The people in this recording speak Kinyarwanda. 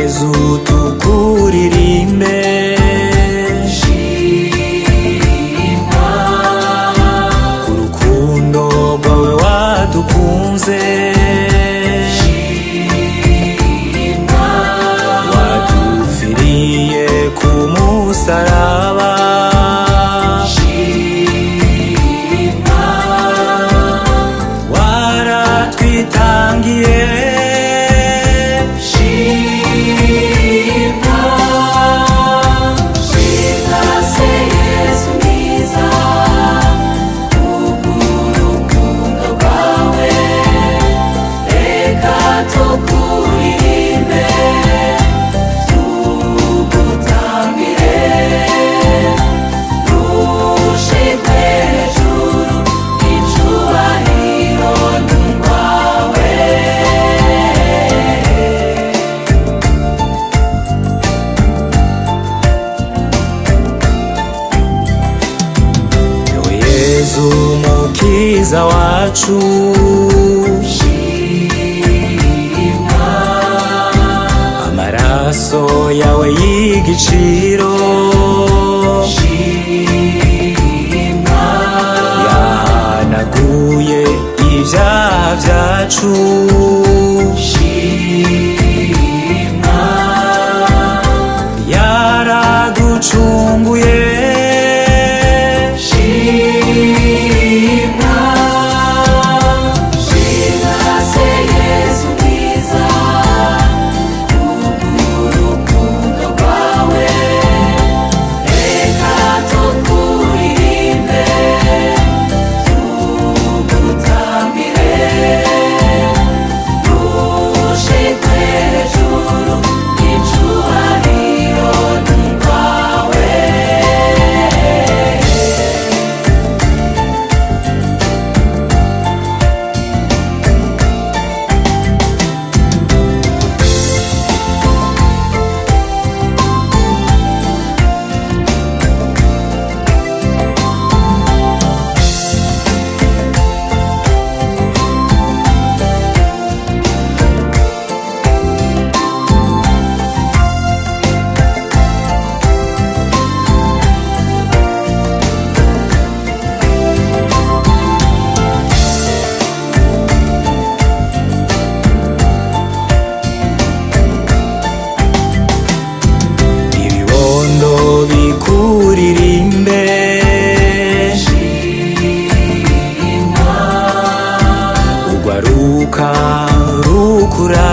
Yezu tukuririmbe. Shima Urukundo rwawe wadukunze, Shima wadupfiriye ku musaraba. Shima Waratwitangiye, Shima Shima se Yesu mwiza, urukundo rwawe reka tukuririmbe, tugutambire, dushimwe hejuru, icubahiro ni rwawe. Yo Yezu mukiza wacu, Shima amaraso yawe y'igiciro Shima yahanaguye ibyaha byacu. Shima Yaraducunguye, Shima Shima se Yesu mwiza, urukundo rwawe reka tukuririmbe, tugutambire, dushimwe hejuru, icubahiro ni rwawe. ibibondo bikuririmbe. Shima Ugwaruka rukura,